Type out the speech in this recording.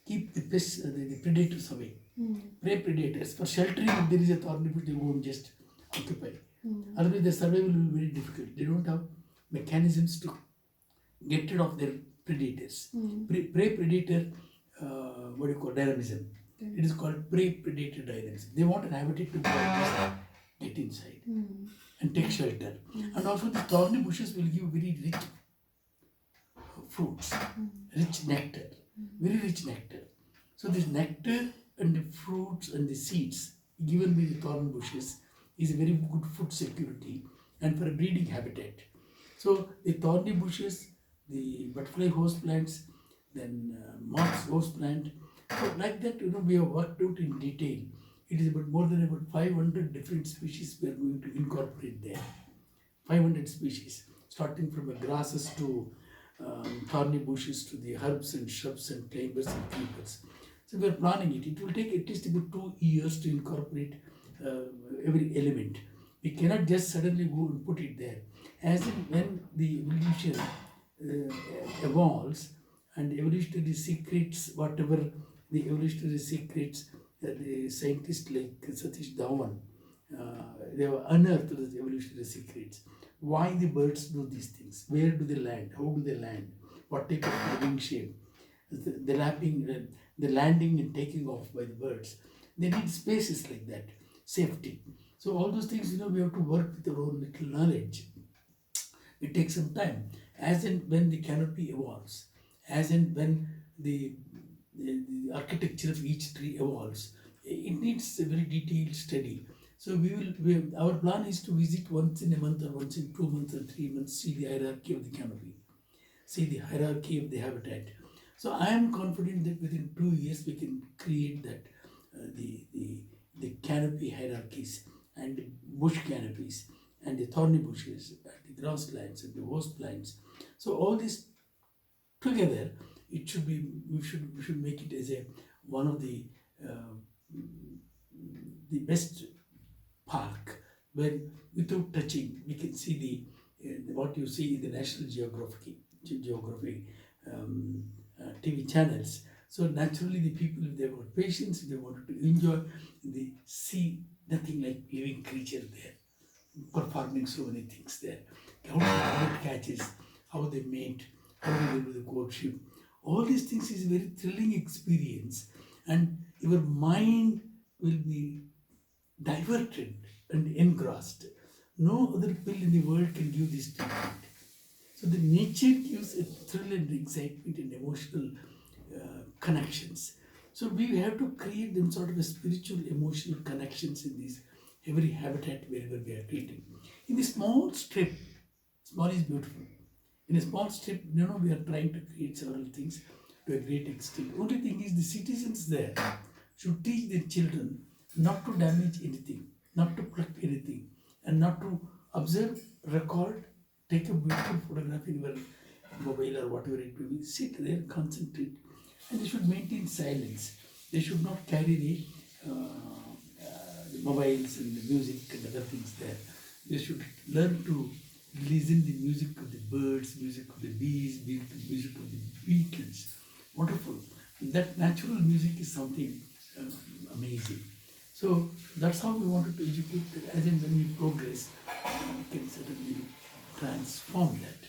keep the pests, the predators away. Prey predators. For sheltering, if there is a thorny bush, they won't just occupy. Otherwise, their survival will be very difficult. They don't have mechanisms to get rid of their predators. Prey predator, what do you call dynamism? It is called prey predator dynamism. They want an habitat to go and just get inside and take shelter. And also, the thorny bushes will give very rich fruits, rich nectar, very rich nectar. So, this nectar and the fruits and the seeds given by the thorn bushes is a very good food security and for a breeding habitat. So the thorny bushes, the butterfly host plants, then moths host plant. So like that, we have worked out in detail. It is about more than about 500 different species we are going to incorporate there. 500 species, starting from the grasses to thorny bushes to the herbs and shrubs and climbers and creepers. So we are planning it. It will take at least about 2 years to incorporate every element. We cannot just suddenly go and put it there. As in when the evolution evolves and evolutionary secrets, whatever the evolutionary secrets, the scientists like Satish Dhawan, they have unearthed those evolutionary secrets. Why the birds do these things? Where do they land? How do they land? What type of living shape? The landing and taking off by the birds. They need spaces like that, safety. So all those things, we have to work with our own little knowledge. It takes some time. As and when the canopy evolves, as and when the architecture of each tree evolves, it needs a very detailed study. So our plan is to visit once in a month or once in 2 months or 3 months, see the hierarchy of the canopy, see the hierarchy of the habitat. So I am confident that within 2 years we can create that the canopy hierarchies and the bush canopies and the thorny bushes and the grasslands and the host plants. So all this together, it should be we should make it as one of the best park where without touching we can see the what you see in the National Geography TV channels. So naturally the people, if they got patience, if they wanted to enjoy, they see nothing like living creature there performing so many things there. How the bird catches, how they mate, how they do the courtship. All these things is a very thrilling experience, and your mind will be diverted and engrossed. No other pill in the world can give this treatment. So the nature gives a thrill and excitement and emotional connections. So we have to create them sort of a spiritual, emotional connections in this every habitat wherever we are creating. In the small strip, small is beautiful. In a small strip, we are trying to create several things to a great extent. Only thing is the citizens there should teach their children not to damage anything, not to pluck anything, and not to observe, record, take a beautiful photograph in your mobile or whatever it will be, sit there, concentrate, and they should maintain silence. They should not carry the mobiles and the music and other things there. They should learn to listen the music of the birds, music of the bees, music of the beetles. Wonderful. That natural music is something amazing. So that's how we wanted to educate. As in when we progress, we can certainly transform that.